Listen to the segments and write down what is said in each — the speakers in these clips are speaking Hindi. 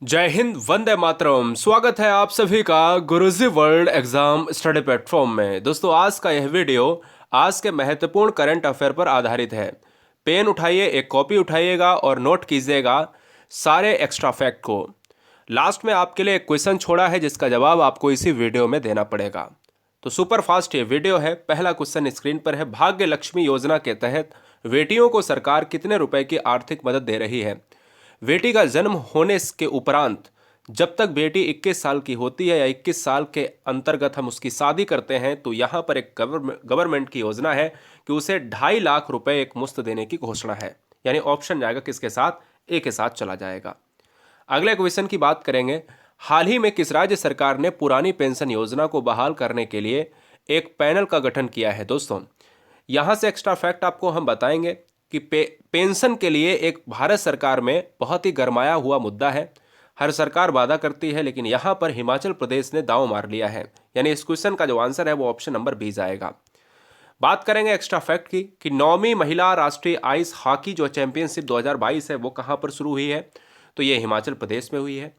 जय हिंद, वंदे मातरम। स्वागत है आप सभी का गुरुजी वर्ल्ड एग्जाम स्टडी प्लेटफॉर्म में। दोस्तों, आज का यह वीडियो आज के महत्वपूर्ण करंट अफेयर पर आधारित है। पेन उठाइए, एक कॉपी उठाइएगा और नोट कीजिएगा सारे एक्स्ट्रा फैक्ट को। लास्ट में आपके लिए एक क्वेश्चन छोड़ा है जिसका जवाब आपको इसी वीडियो में देना पड़ेगा। तो सुपर फास्ट ये वीडियो है। पहला क्वेश्चन स्क्रीन पर है। भाग्य लक्ष्मी योजना के तहत बेटियों को सरकार कितने रुपए की आर्थिक मदद दे रही है? बेटी का जन्म होने के उपरांत जब तक बेटी 21 साल की होती है या 21 साल के अंतर्गत हम उसकी शादी करते हैं तो यहाँ पर एक गवर्नमेंट की योजना है कि उसे 2.5 लाख रुपए एक मुश्त देने की घोषणा है। यानी ऑप्शन जाएगा किसके साथ? ए के साथ चला जाएगा। अगले क्वेश्चन की बात करेंगे। हाल ही में किस राज्य सरकार ने पुरानी पेंशन योजना को बहाल करने के लिए एक पैनल का गठन किया है? दोस्तों, यहाँ से एक्स्ट्रा फैक्ट आपको हम बताएंगे कि पेंशन के लिए एक भारत सरकार में बहुत ही गरमाया हुआ मुद्दा है। हर सरकार वादा करती है, लेकिन यहाँ पर हिमाचल प्रदेश ने दांव मार लिया है। यानी इस क्वेश्चन का जो आंसर है वो ऑप्शन नंबर बी जाएगा। बात करेंगे एक्स्ट्रा फैक्ट की कि 9वीं महिला राष्ट्रीय आइस हॉकी जो चैंपियनशिप 2022 है वो कहाँ पर शुरू हुई है? तो ये हिमाचल प्रदेश में हुई है।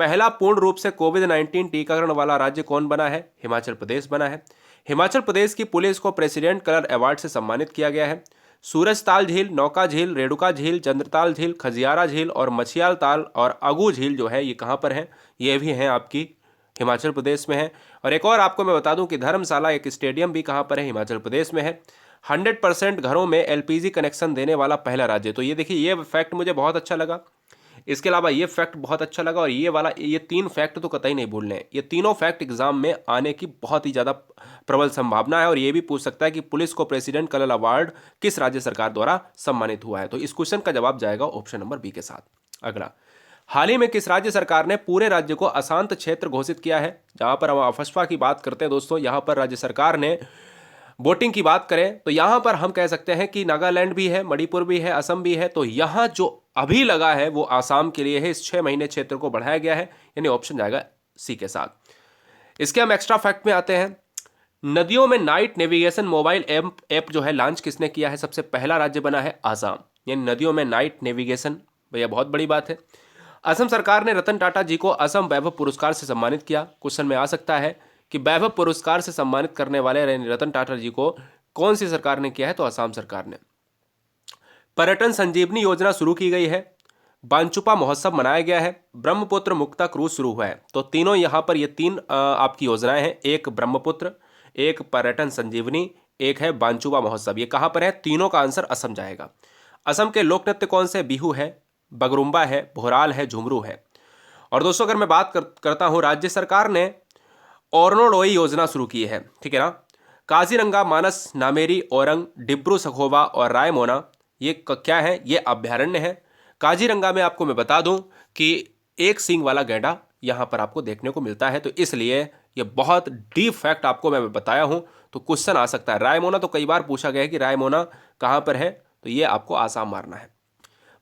पहला पूर्ण रूप से कोविड-19 टीकाकरण वाला राज्य कौन बना है? हिमाचल प्रदेश बना है। हिमाचल प्रदेश की पुलिस को प्रेसिडेंट कलर अवार्ड से सम्मानित किया गया है। सूरजताल झील, नौका झील, रेणुका झील, चंद्रताल झील, खजियारा झील और मछियाल ताल और अगू झील जो है ये कहाँ पर है? ये भी हैं आपकी हिमाचल प्रदेश में है। और एक और आपको मैं बता दूं कि धर्मशाला एक स्टेडियम भी कहाँ पर है? हिमाचल प्रदेश में है। 100% घरों में एलपीजी कनेक्शन देने वाला पहला राज्य। तो ये देखिए, ये फैक्ट मुझे बहुत अच्छा लगा। इसके अलावा ये फैक्ट बहुत अच्छा लगा और ये 3 फैक्ट तो कतई नहीं भूलने हैं। ये तीनों फैक्ट एग्जाम में आने की बहुत ही ज़्यादा प्रबल संभावना है। और ये भी पूछ सकता है कि पुलिस को प्रेसिडेंट कलर अवार्ड किस राज्य सरकार द्वारा सम्मानित हुआ है? तो इस क्वेश्चन का जवाब जाएगा ऑप्शन नंबर बी के साथ। अगला, हाल ही में किस राज्य सरकार ने पूरे राज्य को अशांत क्षेत्र घोषित किया है? जहां पर हम अफस्पा की बात करते हैं दोस्तों, यहां पर राज्य सरकार ने वोटिंग की बात करें तो यहां पर हम कह सकते हैं कि नागालैंड भी है, मणिपुर भी है, असम भी है। तो यहां जो अभी लगा है वो आसाम के लिए है। इस 6 महीने क्षेत्र को बढ़ाया गया है। यानी ऑप्शन जाएगा सी के साथ। इसके हम एक्स्ट्रा फैक्ट में आते हैं। नदियों में नाइट नेविगेशन मोबाइल ऐप जो है लॉन्च किसने किया है? सबसे पहला राज्य बना है आसाम। यानी नदियों में नाइट नेविगेशन, भैया बहुत बड़ी बात है। असम सरकार ने रतन टाटा जी को असम वैभव पुरस्कार से सम्मानित किया। क्वेश्चन में आ सकता है कि वैभव पुरस्कार से सम्मानित करने वाले रतन टाटा जी को कौन सी सरकार ने किया है? तो असम सरकार ने। पर्यटन संजीवनी योजना शुरू की गई है। बांचुपा महोत्सव मनाया गया है। ब्रह्मपुत्र मुक्ता क्रूज शुरू हुआ है। तो तीनों यहाँ पर ये 3 आपकी योजनाएं हैं। एक ब्रह्मपुत्र, एक पर्यटन संजीवनी, एक है बांचुपा महोत्सव। ये कहाँ पर है? तीनों का आंसर असम जाएगा। असम के लोक नृत्य कौन से? बिहू है, बगरुम्बा है, भोराल है, झुमरू है। और दोस्तों, अगर मैं बात करता हूँ, राज्य सरकार ने ओरनोडोई योजना शुरू की है, ठीक है ना। काजीरंगा, मानस, नामेरी, औरंग, डिब्रू सखोवा और रायमोना ये क्या है? ये अभ्यारण्य है। काजीरंगा में आपको मैं बता दूं कि एक सींग वाला गैंडा यहां पर आपको देखने को मिलता है। तो इसलिए ये बहुत डीप फैक्ट आपको मैं बताया हूं। तो क्वेश्चन आ सकता है। रायमोना तो कई बार पूछा गया है कि रायमोना कहां पर है? तो ये आपको आसाम मारना है।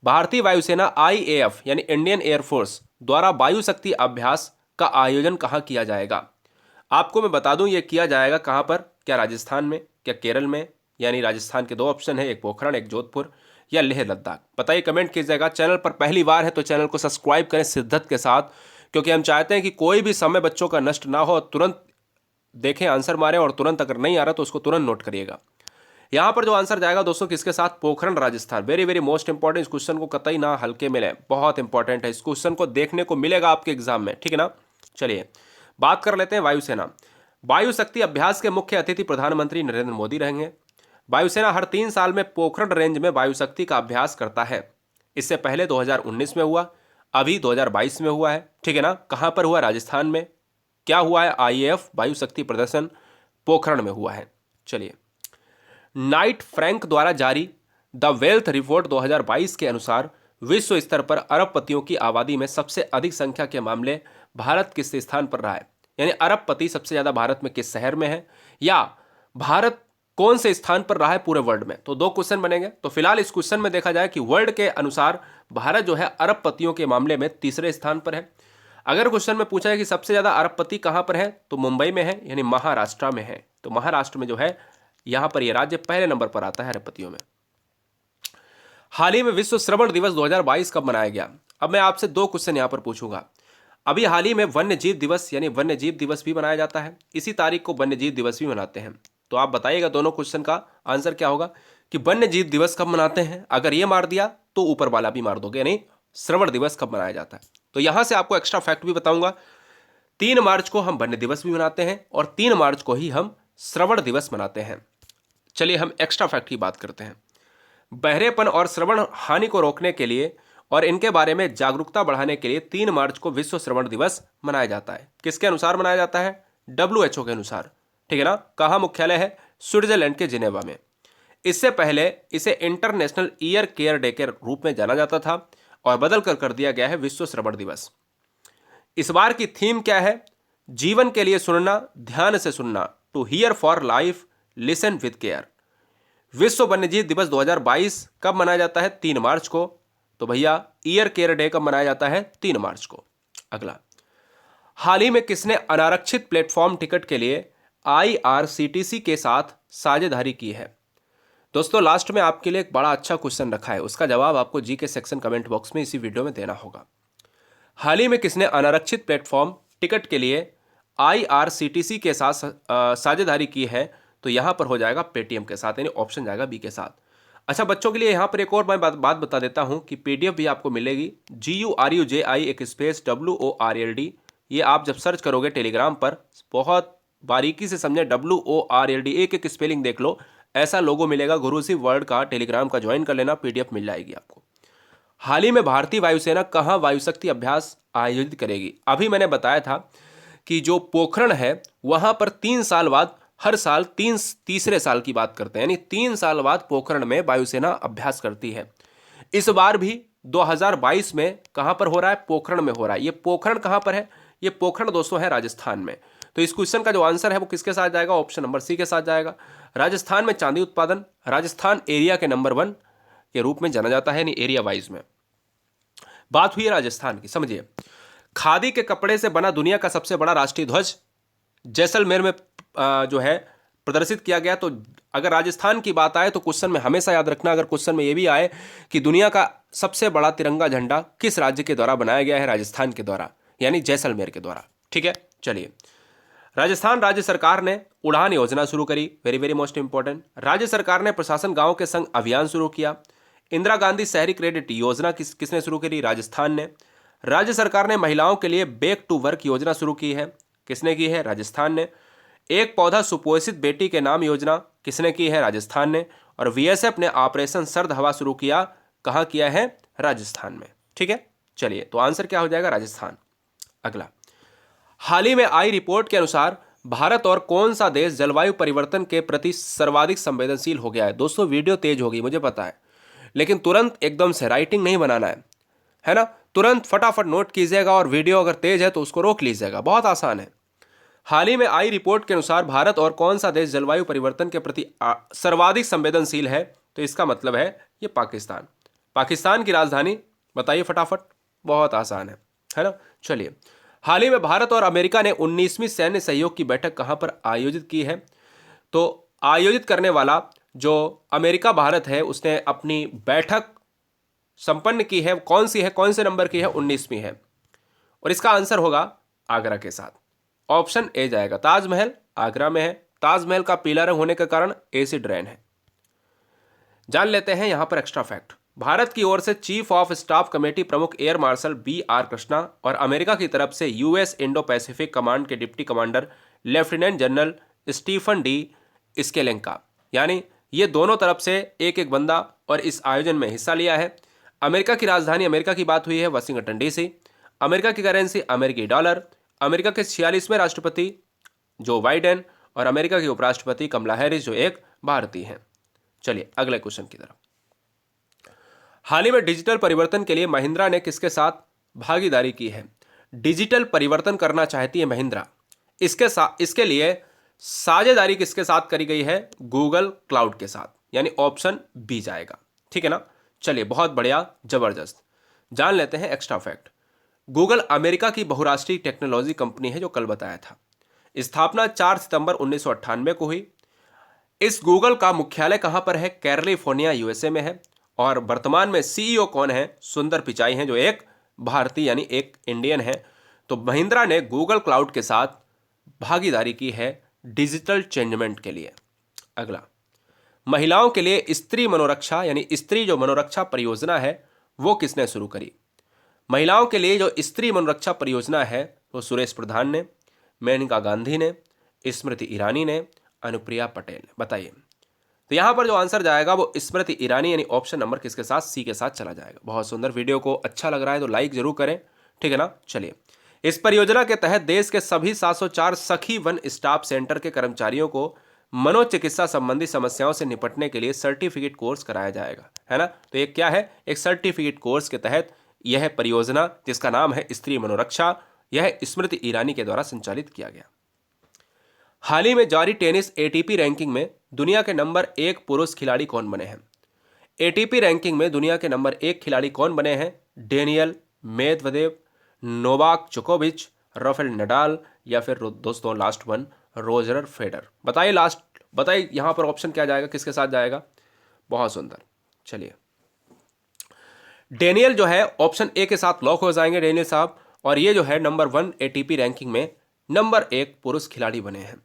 भारतीय वायुसेना आईएएफ यानी इंडियन एयरफोर्स द्वारा वायु शक्ति अभ्यास का आयोजन कहाँ किया जाएगा? आपको मैं बता दूं, ये किया जाएगा कहाँ पर? क्या राजस्थान में, क्या केरल में? यानी राजस्थान के 2 ऑप्शन है, एक पोखरण, एक जोधपुर, या लेह लद्दाख। बताइए, कमेंट कीजिएगा। चैनल पर पहली बार है तो चैनल को सब्सक्राइब करें शिद्दत के साथ, क्योंकि हम चाहते हैं कि कोई भी समय बच्चों का नष्ट ना हो। तुरंत देखें, आंसर मारें और तुरंत अगर नहीं आ रहा तो उसको तुरंत नोट करिएगा। यहाँ पर जो आंसर जाएगा दोस्तों किसके साथ? Pokhran Rajasthan. Very very most important. इस क्वेश्चन को कतई ना हल्के में लें, बहुत इंपॉर्टेंट है। इस क्वेश्चन को देखने को मिलेगा आपके एग्जाम में, ठीक है ना। चलिए बात कर लेते हैं वायुसेना। वायु शक्ति अभ्यास के मुख्य अतिथि प्रधानमंत्री नरेंद्र मोदी रहेंगे। वायुसेना हर 3 साल में पोखरण रेंज में वायु शक्ति का अभ्यास करता है। इससे पहले 2019 में हुआ, अभी 2022 में हुआ है, ठीक है ना। कहां पर हुआ? राजस्थान में। क्या हुआ है? आईएएफ वायु शक्ति प्रदर्शन पोखरण में हुआ है। चलिए, नाइट फ्रैंक द्वारा जारी द वेल्थ रिपोर्ट 2022 के अनुसार विश्व स्तर पर अरबपतियों की आबादी में सबसे अधिक संख्या के मामले भारत किस स्थान पर रहा है? यानी अरबपति सबसे ज्यादा भारत में किस शहर में है, या भारत कौन से स्थान पर रहा है पूरे वर्ल्ड में? तो 2 क्वेश्चन बनेंगे। तो फिलहाल इस क्वेश्चन में देखा जाए कि वर्ल्ड के अनुसार भारत जो है अरबपतियों के मामले में तीसरे स्थान पर है। अगर क्वेश्चन में पूछा है कि सबसे ज्यादा अरबपति कहां पर है, तो मुंबई में है, यानी महाराष्ट्र में है। तो महाराष्ट्र में जो है यहां पर यह राज्य पहले नंबर पर आता है अरबपतियों में। हाल ही में विश्व श्रवण दिवस 2022 कब मनाया गया? अब मैं आपसे 2 क्वेश्चन यहाँ पर पूछूंगा। अभी हाल ही में वन्य जीव दिवस यानी वन्य जीव दिवस भी मनाया जाता है, इसी तारीख को वन्य जीव दिवस भी मनाते हैं। तो आप बताइएगा दोनों क्वेश्चन का आंसर क्या होगा कि वन्य जीव दिवस कब मनाते हैं। अगर ये मार दिया तो ऊपर वाला भी मार दोगे, यानी श्रवण दिवस कब मनाया जाता है। तो यहां से आपको एक्स्ट्रा फैक्ट भी बताऊंगा। 3 मार्च को हम वन्य दिवस भी मनाते हैं और 3 मार्च को ही हम श्रवण दिवस मनाते हैं। चलिए हम एक्स्ट्रा फैक्ट की बात करते हैं। बहरेपन और श्रवण हानि को रोकने के लिए और इनके बारे में जागरूकता बढ़ाने के लिए 3 मार्च को विश्व श्रवण दिवस मनाया जाता है। किसके अनुसार मनाया जाता है? WHO के अनुसार, ठीक है ना। कहाँ मुख्यालय है? स्विट्जरलैंड के जिनेवा में। इससे पहले इसे इंटरनेशनल ईयर केयर डे के रूप में जाना जाता था और बदल कर दिया गया है विश्व श्रवण दिवस। इस बार की थीम क्या है? जीवन के लिए सुनना, ध्यान से सुनना, to hear for life, listen with care. विश्व वन्यजीव दिवस 2022 कब मनाया जाता है? 3 मार्च को। तो भैया ईयर केयर डे कब मनाया जाता है? 3 मार्च को। अगला, हाल ही में किसने अनारक्षित प्लेटफॉर्म टिकट के लिए IRCTC के साथ साझेदारी की है? दोस्तों लास्ट में आपके लिए एक बड़ा अच्छा क्वेश्चन रखा है, उसका जवाब आपको जी के सेक्शन कमेंट बॉक्स में इसी वीडियो में देना होगा। हाल ही में किसने अनारक्षित प्लेटफॉर्म टिकट के लिए IRCTC के साथ साझेदारी की है? तो यहां पर हो जाएगा पेटीएम के साथ, यानी ऑप्शन जाएगा बी के साथ। अच्छा बच्चों के लिए यहाँ पर एक और मैं बात बता देता हूँ कि PDF भी आपको मिलेगी। GURUJI एक स्पेस WORLD, ये आप जब सर्च करोगे टेलीग्राम पर, बहुत बारीकी से समझे, WORLD, एक स्पेलिंग देख लो, ऐसा लोगो मिलेगा। गुरुजी वर्ल्ड का टेलीग्राम का ज्वाइन कर लेना, PDF मिल जाएगी आपको। हाल ही में भारतीय वायुसेना कहाँ वायुशक्ति अभ्यास आयोजित करेगी? अभी मैंने बताया था कि जो पोखरण है वहाँ पर 3 साल बाद, हर साल तीसरे साल की बात करते हैं, यानी 3 साल बाद पोखरण में वायुसेना अभ्यास करती है। इस बार भी 2022 में कहां पर हो रहा है? पोखरण में हो रहा है। ये पोखरण कहां पर है? ये पोखरण दोस्तों है राजस्थान में। तो इस क्वेश्चन का जो आंसर है वो किसके साथ जाएगा? ऑप्शन नंबर सी के साथ जाएगा। राजस्थान में चांदी उत्पादन, राजस्थान एरिया के नंबर 1 के रूप में जाना जाता है, यानी एरिया वाइज में बात हुई है राजस्थान की। समझिए, खादी के कपड़े से बना दुनिया का सबसे बड़ा राष्ट्रीय ध्वज जैसलमेर में जो है प्रदर्शित किया गया। तो अगर राजस्थान की बात आए तो क्वेश्चन में हमेशा याद रखना, अगर क्वेश्चन में ये भी आए कि दुनिया का सबसे बड़ा तिरंगा झंडा किस राज्य के द्वारा बनाया गया है? राजस्थान के द्वारा, यानी जैसलमेर के द्वारा। ठीक है, चलिए। राजस्थान राज्य सरकार ने उड़ान योजना शुरू करी, वेरी वेरी मोस्ट इंपॉर्टेंट। राज्य सरकार ने प्रशासन गांव के संग अभियान शुरू किया। इंदिरा गांधी शहरी क्रेडिट योजना किसने शुरू करी? राजस्थान ने। राज्य सरकार ने महिलाओं के लिए बैक टू वर्क योजना शुरू की है, किसने की है? राजस्थान ने। एक पौधा सुपोषित बेटी के नाम योजना किसने की है? राजस्थान ने। और VSF ने ऑपरेशन सर्द हवा शुरू किया, कहाँ किया है? राजस्थान में। ठीक है, चलिए, तो आंसर क्या हो जाएगा? राजस्थान। अगला, हाल ही में आई रिपोर्ट के अनुसार भारत और कौन सा देश जलवायु परिवर्तन के प्रति सर्वाधिक संवेदनशील हो गया है? दोस्तों वीडियो तेज होगी मुझे पता है, लेकिन तुरंत एकदम से राइटिंग नहीं बनाना है ना, तुरंत फटाफट नोट कीजिएगा और वीडियो अगर तेज है तो उसको रोक लीजिएगा, बहुत आसान है। हाल ही में आई रिपोर्ट के अनुसार भारत और कौन सा देश जलवायु परिवर्तन के प्रति सर्वाधिक संवेदनशील है? तो इसका मतलब है ये पाकिस्तान। पाकिस्तान की राजधानी बताइए फटाफट, बहुत आसान है ना। चलिए, हाल ही में भारत और अमेरिका ने 19वीं सैन्य सहयोग की बैठक कहां पर आयोजित की है? तो आयोजित करने वाला जो अमेरिका भारत है उसने अपनी बैठक संपन्न की है, कौन सी है, कौन से नंबर की है? 19वीं है। और इसका आंसर होगा आगरा के साथ, ऑप्शन ए जाएगा। ताजमहल आगरा में है, ताजमहल का पीला रंग होने के कारण एसिड रेन है। जान लेते हैं यहां पर एक्स्ट्रा फैक्ट। भारत की ओर से चीफ ऑफ स्टाफ कमेटी प्रमुख एयर मार्शल BR कृष्णा और अमेरिका की तरफ से US इंडो पैसिफिक कमांड के deputy commander lieutenant general Stephen D Sklenka, यानी ये दोनों तरफ से एक एक बंदा और इस आयोजन में हिस्सा लिया है। अमेरिका की राजधानी अमेरिका की बात हुई है वाशिंगटन DC। अमेरिका की करेंसी अमेरिकी डॉलर। अमेरिका के 46वें राष्ट्रपति जो बाइडेन और अमेरिका की उपराष्ट्रपति कमला हैरिस जो एक भारतीय हैं। चलिए अगले क्वेश्चन की तरफ। हाल ही में डिजिटल परिवर्तन के लिए महिंद्रा ने किसके साथ भागीदारी की है? डिजिटल परिवर्तन करना चाहती है महिंद्रा, इसके लिए साझेदारी किसके साथ करी गई है? गूगल क्लाउड के साथ, यानी ऑप्शन बी जाएगा। ठीक है ना, चलिए बहुत बढ़िया, जबरदस्त। जान लेते हैं एक्स्ट्रा फैक्ट। गूगल अमेरिका की बहुराष्ट्रीय टेक्नोलॉजी कंपनी है, जो कल बताया था। स्थापना 4 सितंबर 1998 को हुई। इस गूगल का मुख्यालय कहां पर है? कैलिफोर्निया USA में है। और वर्तमान में CEO कौन है? सुंदर पिचाई हैं, जो एक भारतीय यानी एक इंडियन है। तो महिंद्रा ने गूगल क्लाउड के साथ भागीदारी की है डिजिटल चेंजमेंट के लिए। अगला, महिलाओं के लिए स्त्री मनोरक्षा यानी स्त्री जो मनोरक्षा परियोजना है वो किसने शुरू करी? महिलाओं के लिए जो स्त्री मनोरक्षा परियोजना है वो सुरेश प्रधान ने, मेनका गांधी ने, स्मृति ईरानी ने, अनुप्रिया पटेल ने। बताइए। तो यहां पर जो आंसर जाएगा वो स्मृति ईरानी यानी ऑप्शन नंबर किसके साथ? सी के साथ चला जाएगा। बहुत सुंदर। वीडियो को अच्छा लग रहा है तो लाइक जरूर करें, ठीक है ना। चलिए, इस परियोजना के तहत देश के सभी 704 सखी वन स्टॉप सेंटर के कर्मचारियों को मनोचिकित्सा संबंधी समस्याओं से निपटने के लिए सर्टिफिकेट कोर्स कराया जाएगा, है ना। तो ये क्या है? एक सर्टिफिकेट कोर्स के तहत यह परियोजना जिसका नाम है स्त्री मनोरक्षा, यह स्मृति ईरानी के द्वारा संचालित किया गया। हाल ही में जारी टेनिस एटीपी रैंकिंग में दुनिया के नंबर 1 पुरुष खिलाड़ी कौन बने हैं? एटीपी रैंकिंग में दुनिया के नंबर 1 खिलाड़ी कौन बने हैं? डेनियल मेदवेदेव, नोवाक जोकोविच, राफेल नडाल या फिर दोस्तों लास्ट वन रोजर फेडर। बताइए लास्ट, बताइए यहां पर ऑप्शन क्या जाएगा, किसके साथ जाएगा? बहुत सुंदर। चलिए, डेनियल जो है ऑप्शन ए के साथ लॉक हो जाएंगे डेनियल साहब, और ये जो है नंबर 1 एटीपी रैंकिंग में नंबर 1 पुरुष खिलाड़ी बने हैं।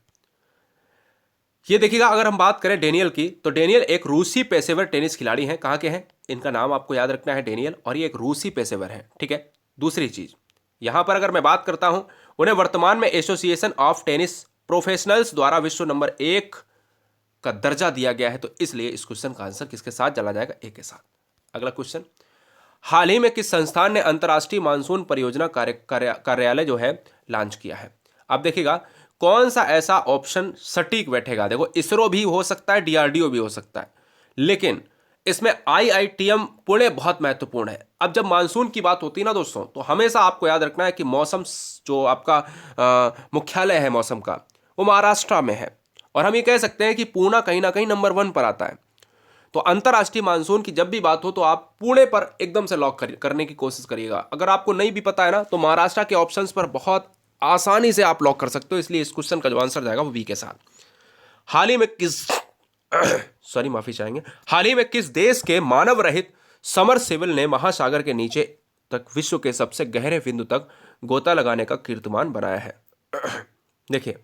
ये देखिएगा, अगर हम बात करें डेनियल की, तो डेनियल एक रूसी पेशेवर टेनिस खिलाड़ी हैं। कहाँ के हैं? इनका नाम आपको याद रखना है, डेनियल, और ये एक रूसी पेशेवर है, ठीक है। दूसरी चीज यहां पर अगर मैं बात करता हूं, उन्हें वर्तमान में एसोसिएशन ऑफ टेनिस प्रोफेशनल्स द्वारा विश्व नंबर 1 का दर्जा दिया गया है। तो इसलिए इस क्वेश्चन का आंसर किसके साथ चला जाएगा? ए के साथ। अगला क्वेश्चन, हाल ही में किस संस्थान ने अंतर्राष्ट्रीय मानसून परियोजना कार्यालय जो है लॉन्च किया है? अब देखिएगा कौन सा ऐसा ऑप्शन सटीक बैठेगा। देखो, इसरो भी हो सकता है, डीआरडीओ भी हो सकता है, लेकिन इसमें आईआईटीएम पुणे बहुत महत्वपूर्ण है। अब जब मानसून की बात होती है ना दोस्तों, तो हमेशा आपको याद रखना है कि मौसम जो आपका मुख्यालय है मौसम का, वो महाराष्ट्र में है, और हम ये कह सकते हैं कि पुणे कहीं ना कहीं नंबर 1 पर आता है। तो अंतर्राष्ट्रीय मानसून की जब भी बात हो तो आप पुणे पर एकदम से लॉक करने की कोशिश करिएगा। अगर आपको नहीं भी पता है ना, तो महाराष्ट्र के ऑप्शंस पर बहुत आसानी से आप लॉक कर सकते हो। इसलिए इस क्वेश्चन का जो आंसर जाएगा वो बी के साथ। हाल ही में किस सॉरी माफी चाहेंगे, हाल ही में किस देश के मानव रहित समरसेबल ने महासागर के नीचे तक विश्व के सबसे गहरे बिंदु तक गोता लगाने का कीर्तिमान बनाया है? देखिए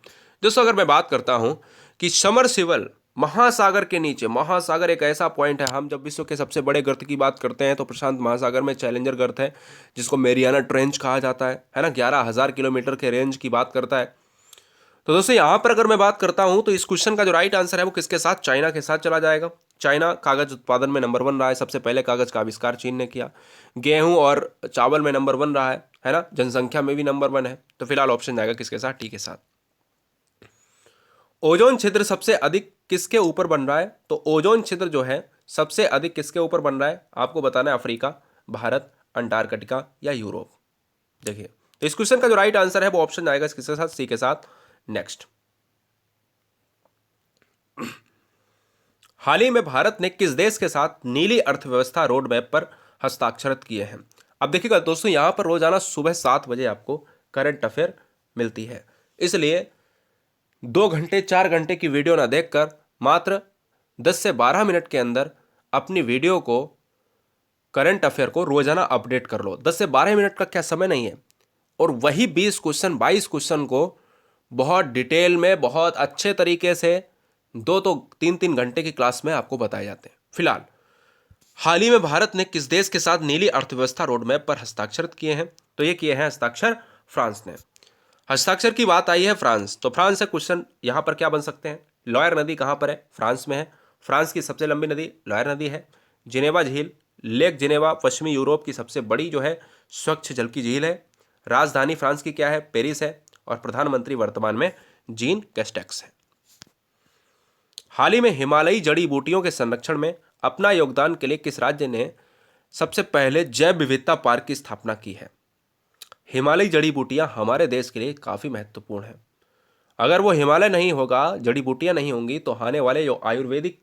दोस्तों, अगर मैं बात करता हूं कि समरसेबल महासागर के नीचे, महासागर एक ऐसा पॉइंट है, हम जब विश्व के सबसे बड़े गर्त की बात करते हैं तो प्रशांत महासागर में चैलेंजर गर्त है जिसको मेरियाना ट्रेंच कहा जाता है ना, 11,000 किलोमीटर के रेंज की बात करता है। तो दोस्तों यहां पर अगर मैं बात करता हूं तो इस क्वेश्चन का जो राइट आंसर है वो किसके साथ? चाइना के साथ चला जाएगा। चाइना कागज उत्पादन में नंबर 1 रहा है, सबसे पहले कागज का आविष्कार चीन ने किया। गेहूं और चावल में नंबर 1 रहा है ना, जनसंख्या में भी नंबर 1 है। तो फिलहाल ऑप्शन जाएगा किसके साथ? टी के साथ। ओजोन छिद्र सबसे अधिक किसके ऊपर बन रहा है? तो ओजोन छिद्र जो है सबसे अधिक किसके ऊपर बन रहा है आपको बताना है? अफ्रीका, भारत, अंटार्कटिका या यूरोप। देखिए, तो इस क्वेश्चन का जो राइट आंसर है वो ऑप्शन जाएगा किसके साथ? सी के साथ। नेक्स्ट, हाल ही में भारत ने किस देश के साथ नीली अर्थव्यवस्था रोड मैप पर हस्ताक्षरित किए हैं? अब देखिएगा दोस्तों, यहां पर रोजाना सुबह 7 बजे आपको करंट अफेयर मिलती है, इसलिए 2 घंटे 4 घंटे की वीडियो ना देखकर मात्र 10 से 12 मिनट के अंदर अपनी वीडियो को, करंट अफेयर को रोजाना अपडेट कर लो। 10 से 12 मिनट का क्या समय नहीं है, और वही 20 क्वेश्चन 22 क्वेश्चन को बहुत डिटेल में, बहुत अच्छे तरीके से 2 तो 3-3 घंटे की क्लास में आपको बताए जाते हैं। फिलहाल हाल ही में भारत ने किस देश के साथ नीली अर्थव्यवस्था रोडमैप पर हस्ताक्षरित किए हैं? तो ये किए हैं हस्ताक्षर फ्रांस ने। हस्ताक्षर की बात आई है फ्रांस, तो फ्रांस से क्वेश्चन यहां पर क्या बन सकते हैं? लॉयर नदी कहां पर है? फ्रांस में है। फ्रांस की सबसे लंबी नदी लॉयर नदी है। जिनेवा झील, लेक जिनेवा पश्चिमी यूरोप की सबसे बड़ी जो है स्वच्छ जल की झील है। राजधानी फ्रांस की क्या है? पेरिस है। और प्रधानमंत्री वर्तमान में जीन कैस्टेक्स है। हाल ही में हिमालयी जड़ी बूटियों के संरक्षण में अपना योगदान के लिए किस राज्य ने सबसे पहले जैव विविधता पार्क की स्थापना की है? हिमालयी जड़ी बूटियां हमारे देश के लिए काफी महत्वपूर्ण है। अगर वो हिमालय नहीं होगा, जड़ी बूटियां नहीं होंगी, तो आने वाले जो आयुर्वेदिक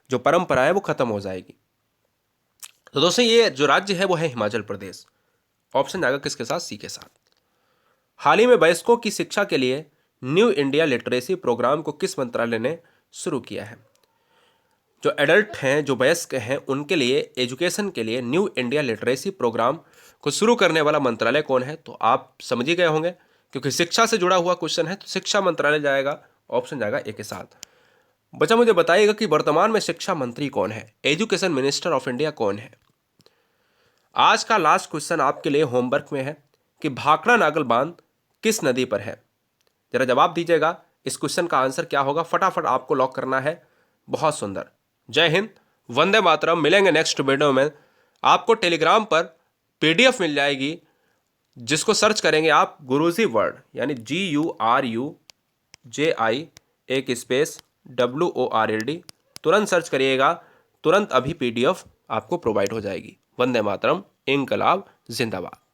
जो परंपरा है वो खत्म हो जाएगी। तो दोस्तों ये जो राज्य है वो है हिमाचल प्रदेश। ऑप्शन जाएगा किसके साथ? सी के साथ। हाल ही में वयस्कों की शिक्षा के लिए न्यू इंडिया लिटरेसी प्रोग्राम को किस मंत्रालय ने शुरू किया है? जो एडल्ट हैं, जो वयस्क हैं, उनके लिए एजुकेशन के लिए न्यू इंडिया लिटरेसी प्रोग्राम को शुरू करने वाला मंत्रालय कौन है? तो आप समझ ही गए होंगे, क्योंकि शिक्षा से जुड़ा हुआ क्वेश्चन है तो शिक्षा मंत्रालय जाएगा, ऑप्शन जाएगा ए के साथ। बच्चा मुझे बताइएगा कि वर्तमान में शिक्षा मंत्री कौन है, एजुकेशन मिनिस्टर ऑफ इंडिया कौन है? आज का लास्ट क्वेश्चन आपके लिए होमवर्क में है कि भाखड़ा नागल बांध किस नदी पर है? जरा जवाब दीजिएगा, इस क्वेश्चन का आंसर क्या होगा, फटाफट आपको लॉक करना है। बहुत सुंदर। जय हिंद, वंदे मातरम। मिलेंगे नेक्स्ट वीडियो में। आपको टेलीग्राम पर पीडीएफ मिल जाएगी, जिसको सर्च करेंगे आप गुरुजी वर्ल्ड, यानी GURUJI एक स्पेस WORLD, तुरंत सर्च करिएगा, तुरंत अभी पीडीएफ आपको प्रोवाइड हो जाएगी। वंदे मातरम, इंकलाब जिंदाबाद।